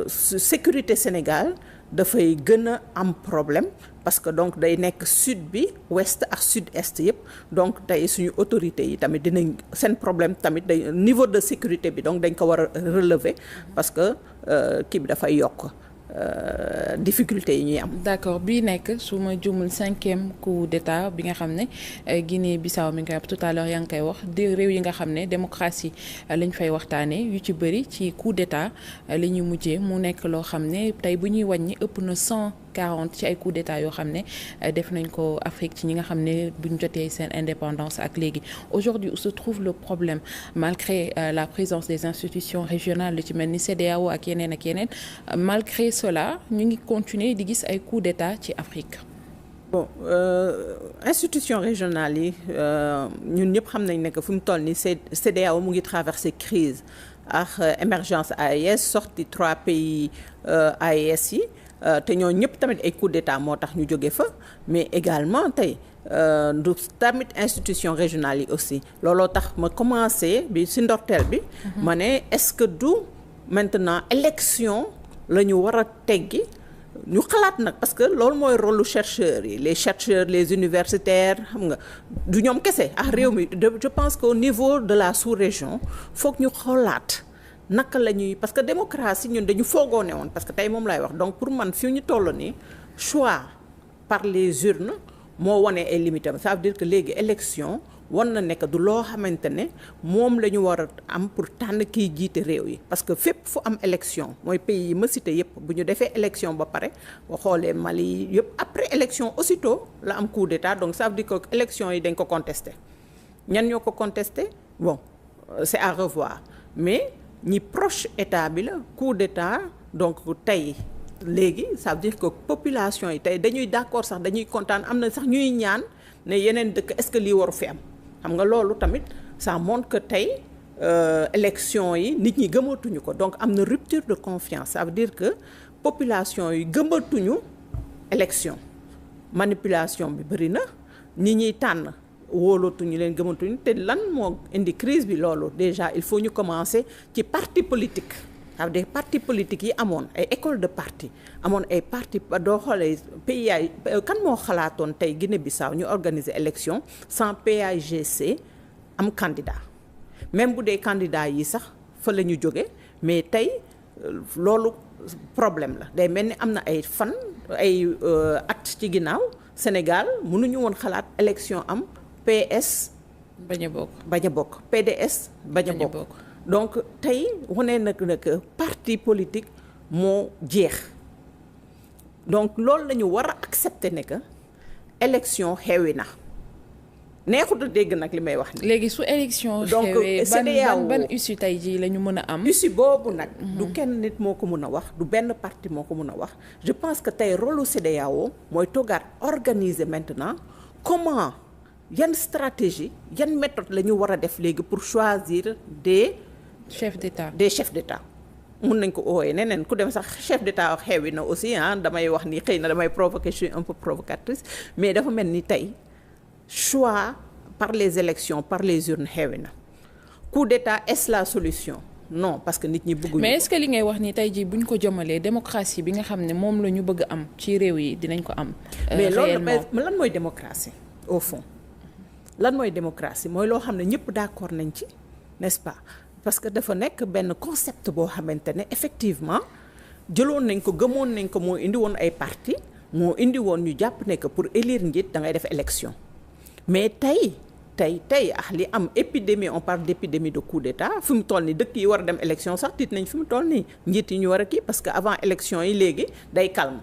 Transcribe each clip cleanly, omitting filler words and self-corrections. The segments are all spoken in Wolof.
sécurité Sénégal dafay gën a am problème parce que donc day nekk sud bi ouest ak sud-est yëpp donc tey suñu autorités yi tamit dinañ seen problème tamit day niveau de sécurité bi donc dañ ko war a relever parce que kii bi dafay yokk difficulté yi ñuy am. d'accord bii nekk su ma jumul 5e coup d'état bi nga xam ne Guinée-Bissau mi ngi koy wax tout à l'heure yaa ngi koy wax di réew yi nga xam ne démocratie lañ fay waxtaanee yu ci bëri ci coup d'état li ñuy mujjee mu nekk loo xam ne tey bu ñuy wàññi ëpp na 140 ci ay coup d'état yoo xam ne def nañ ko Afrique ci ñi nga xam ne buñ jotee seen indépendance ak léegi aujourd'hui où se trouve le problème malgré la présence des institutions régionales lu ci mel ni CEDEAO ak yeneen malgré cela ñu ngi continuer di gis ay coups d'état ci Afrique. Bon institution régionale yi ñun ñëpp xam nañ ne que fu mu toll nii CEDEAO mu ngi traverser crise ak émergence AES sorti 3 pays AES yi te ñoo ñëpp tamit ay coups d'état moo tax ñu jóge fa mais également tey du tamit institution régionale yi aussi looloo tax ma commencé bi ci ndorteel bi. ma ne est-ce que du maintenant élection la ñu war a teggi ñu xalaat nag parce que loolu mooy rôle lu chercheurs yi les chercheurs les universitaires xam nga du ñoom kese ak réew mi je pense qu'au niveau de la sous-région foog ñu xoolaat naka la ñuy parce que démocratie ñun dañu foogoo ne woon parce que tey moom lay wax donc pour man fi ñu toll nii choix par les urnes moo wane ay limites ça veut dire que léegi élection wan na nekk du loo xamante ne moom la ñu war a am pour tànn kiy jiite réew yi parce que fépp fu am élection mooy pays yi ma cité yëpp bu ñu defee élection ba pare boo xoolee Mali yëpp après élection aussitôt la am coup d'état donc ça veut dire que élection yi dañ ko contesté ñan ñoo ko contesté bon c'est à revoir mais ñi proche état bi la coup d'état donc tey léegi ça veut dire que population yi tey dañuy d'accord sax dañuy kontaan am na sax ñuy ñaan ne yeneen dëkk est-ce que lii waru fi am xam nga loolu tamit ça montre que tey élection yi nit ñi gëmatuñu ko donc am na rupture de confiance ça veut dire que population yi gëmatuñu élection manipulation bi bëri na ñi ñuy tànn wóolootuñu leen gëmatuñu te lan moo indi crise bi loolu déjà il faut ñu commencer ci parti politique ça veut dire parti politique yi amoon ay école de parti amoon ay parti doo xoolee PAI kan moo xalaatoon tey Guinée-Bissau ñu organiser élection sans PAIGC am candidat même bu dee candidat yi sax fa la ñu jóge mais tey loolu problème la day mel ni am na ay fan ay at ci ginnaaw Sénégal mënuñu woon xalaat élection am PS bañ a bokk PDS bañ a bokk donc tey wane nag parti politique moo jeex donc loolu la ñu war a accepter ne que élection xewi na neexut a dégg nag li may wax ni léegi su élection xewee ban issue tey jii la ñu mën a am issue boobu nag du kenn nit moo ko mën a wax du benn parti moo ko mën a wax je pense que tey rôle CEDEAO mooy toggaat organiser maintenant comment yan stratégie yan méthode la ñu war a def léegi pour choisir des chefs d'État mun nañ ko ooyee neneen ku dem sax chef d'État wax xewi na aussi damay wax ni xëy na damay provoquer je suis un peu provocatrice mais dafa mel ni tey choix par les élections par les urnes xewi na coup d'état est-ce la solution non parce que nit ñi bëgguñu mais est-ce que li ngay wax ni tey jii buñ ko jëmalee démocratie bi nga xam ne moom la ñu bëgg am ci réew yi dinañ ko am mais loolu lan mooy démocratie au fond lan mooy démocratie mooy loo xam ne ñëpp d'accord nañ ci n'est-ce pas parce que dafa nekk benn concept boo xamante ne effectivement jëloon nañ ko gëmoon nañ ko moo indi woon ay parti moo indi woon ñu jàpp ne que pour élire njiit da ngay def élection mais tey li am épidémie on parle d'épidémie de coup d'état fi mu toll nii dëkk yi war a dem élection sax tiit nañ fi mu toll nii njiit yi ñu war a kii parce que avant élection yi léegi day calme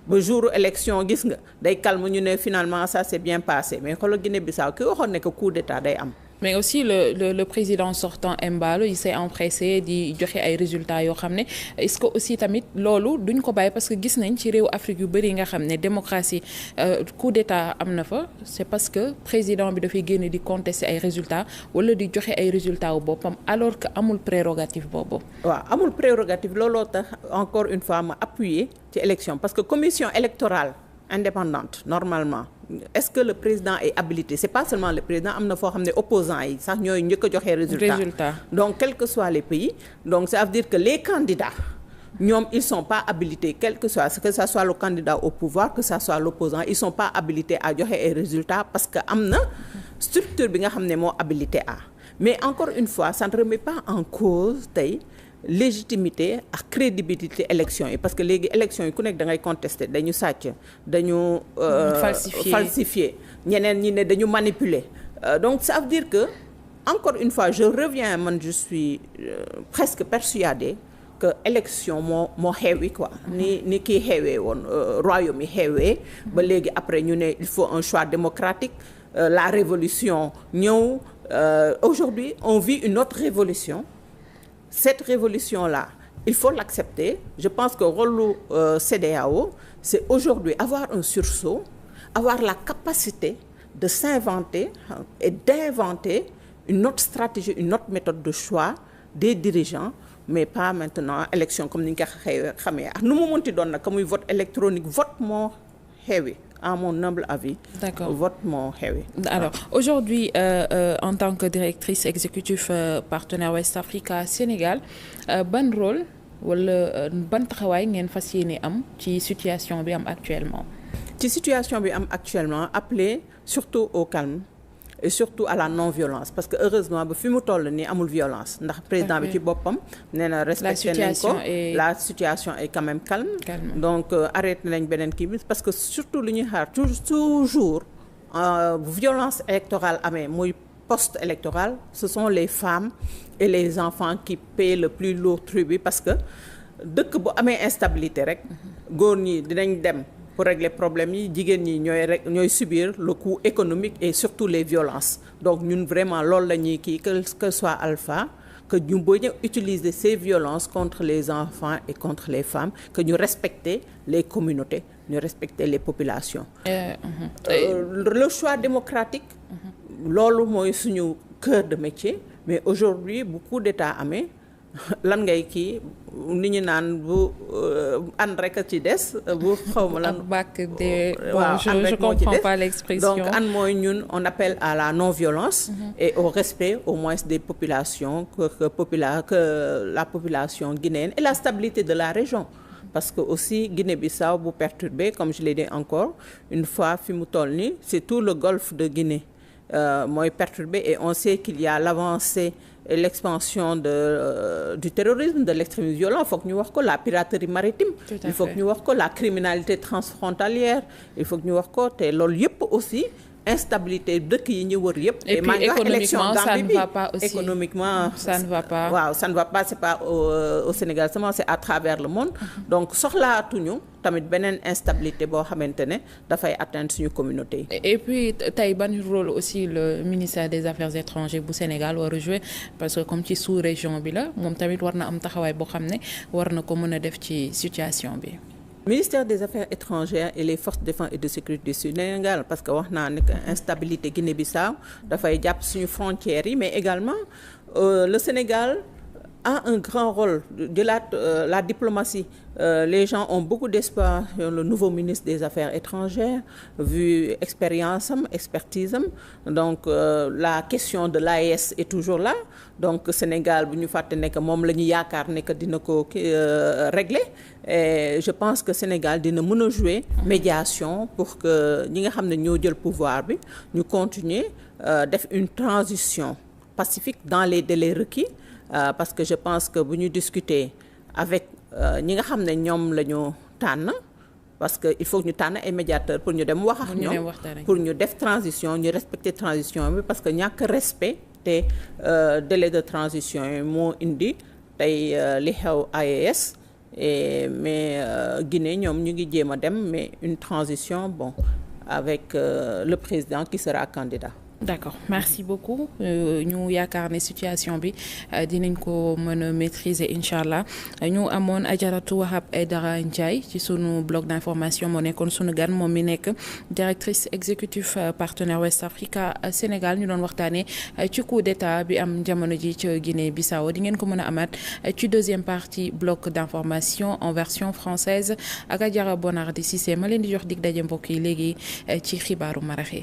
ba jour élection gis nga day calme ñu ne finalement ça s'est bien passé mais xoolal Guinée-Bissau ki waxoon ne que coup d'état day am. mais aussi le président sortant Embalo il s'est empressé di joxe ay résultats yoo xam ne est-ce que aussi tamit loolu duñ ko bàyyi parce que gis nañ ci réew Afrique yu bëri nga xam ne démocratie coup d'état am na fa c'est parce que président bi dafay génn di contester ay résultats wala di joxe ay résultats wu boppam alors que amul prérogative boobu. waaw amul prérogative looloo tax encore une fois ma appuyer ci élection parce que commission électorale indépendante normalement est-ce que le président est habilité c'est pas seulement le président am na foo xam ne opposants yi sax ñooy njëkk a joxe résultat donc quels que soient les pays donc ça veut dire que les candidats ñoom ils sont pas habilités quel que ça soit le candidat au pouvoir que ça soit l'opposant ils sont pas habilités à joxe ay résultats parce que am na structure bi nga xam ne moo habilité à mais encore une fois ça ne remet pas en cause tey légitimité ak crédibilité élection yi parce que léegi élection yi ku nekk da ngay contester dañu sàcc dañu falsifier ñeneen ñi ne dañu manipuler donc ça veut dire que encore une fois je reviens man je suis presque persuadée que élection moo xewi quoi ni kii xewee woon royaume yi xewee ba léegi après ñu ne il faut un choix démocratique la révolution ñëw aujourd'hui on vit une autre révolution. Cette révolution-là, il faut l'accepter. Je pense que rôle CEDEAO, c'est aujourd'hui avoir un sursaut, avoir la capacité de s'inventer et d'inventer une autre stratégie, une autre méthode de choix des dirigeants, mais pas maintenant élection comme ni nga ko xamee ak nu mu mënti doon nag muy vote électronique vote moo xewi. À mon humble avis. D'accord. Vote moo xewi. Alors aujourd'hui en tant que directrice exécutive partenaire West Africa Sénégal ban rôle wala ban taxawaay ngeen fas yéene am ci situation bi am actuellement. ci situation bi am actuellement appeler surtout au calme et surtout à la non-violence parce que heureusement ba fi mu toll nii amul violence ndax président bi ci boppam nee na respecté nañ ko la situation est quand même calme. Donc arrêté nañ beneen kii bi parce que surtout lu ñuy xaar toujours violence électorale amee muy post-électorale ce sont les femmes et les enfants qui paient le plus lourd tribut parce que dëkk bu amee instabilité rek góor ñi dinañ dem pour régler problème yi jigéen ñi ñooy subir le coût économique et surtout les violences donc ñun vraiment loolu la ñuy kii que soit Alpha que ñu bañ a utiliser ces violences contre les enfants et contre les femmes que ñu respecter les communautés ñu respecter les populations le choix démocratique loolu mooy suñu cœur de métier mais aujourd'hui bu coup d'état amee lan ngay kii ni ñu naan bu ànd rek a ci des bu xawma lan waaw je comprends pas l'expression donc an mooy ñun on appelle à la non-violence et au respect au moins des populations que la population guinéenne et la stabilité de la région parce que aussi Guinée-Bissau bu perturbé comme je l'ai dit encore une fois fi mu toll nii c'est tout le golfe de Guinée mooy perturbé et on sait qu'il y a l'avancée et l'expansion du terrorisme de l'extrémisme violent il faut que ñu wax ko la piraterie maritime il faut que ñu wax ko la criminalité transfrontalière il faut que ñu wax ko te loolu yëpp aussi instabilité dëkk yi ñu wër yëpp. Et puis économiquement ça ne va pas aussi. Économiquement ça ne va pas. waaw ça ne va pas c'est pas au Sénégal seulement c'est à travers le monde. Donc soxlaatuñu tamit beneen instabilité boo xamante ne dafay atteindre suñu communauté yi. Et puis tey ban rôle aussi le ministère des Affaires étrangères bu Sénégal war a jouer parce que comme ci sous-région bi la moom tamit war na am taxawaay boo xam ne war na ko mën a def ci situation bi. Ministère des Affaires étrangères et les forces de défense et de sécurité du Sénégal parce que wax naa ne que instabilité Guinée-Bissau dafay jàpp suñu frontières yi mais également le Sénégal a un grand rôle de la diplomatie. Les gens ont beaucoup d'espoir sur le nouveau ministre des Affaires étrangères vu expérience am expertise am donc la question de l'AES est toujours là donc Sénégal bu ñu fàtte ne que moom la ñu yaakaar ne que dina ko régler et je pense que Sénégal dina mën a jouer médiation pour que ñi nga xam ne ñoo jël pouvoir bi ñu continuer def une transition pacifique dans les délais requis parce que je pense que bu ñu discuter avec ñi nga xam ne ñoom la ñu tànn parce que il faut que ñu tànn ay médiateurs pour ñu dem wax ak ñoom pour ñu def transition ñu respecter transition bi parce que ñàkk respect te délai de transition yi moo indi tey li xew AES mais Guinée ñoom ñu ngi jéem a dem mais une transition bon avec le président qui sera candidat. D'accord merci beaucoup ñu yaakaar ne situation bi dinañ ko mën a maîtriser incha allah ñu amoon Adjaratou Wahab Aidara Ndiaye ci sunu bloc d'information moo nekkoon sunu gan moom mi nekk directrice exécutive partenaire West Africa Sénégal ñu doon waxtaanee ci coup d'état bi am jamono ji ci Guinée-Bissau di ngeen ko mën a amaat ci deuxième partie bloc d'information en version française ak Adjara Bonardi Cissé ma leen di jox dig daje mbokk yi léegi ci xibaaru marax yi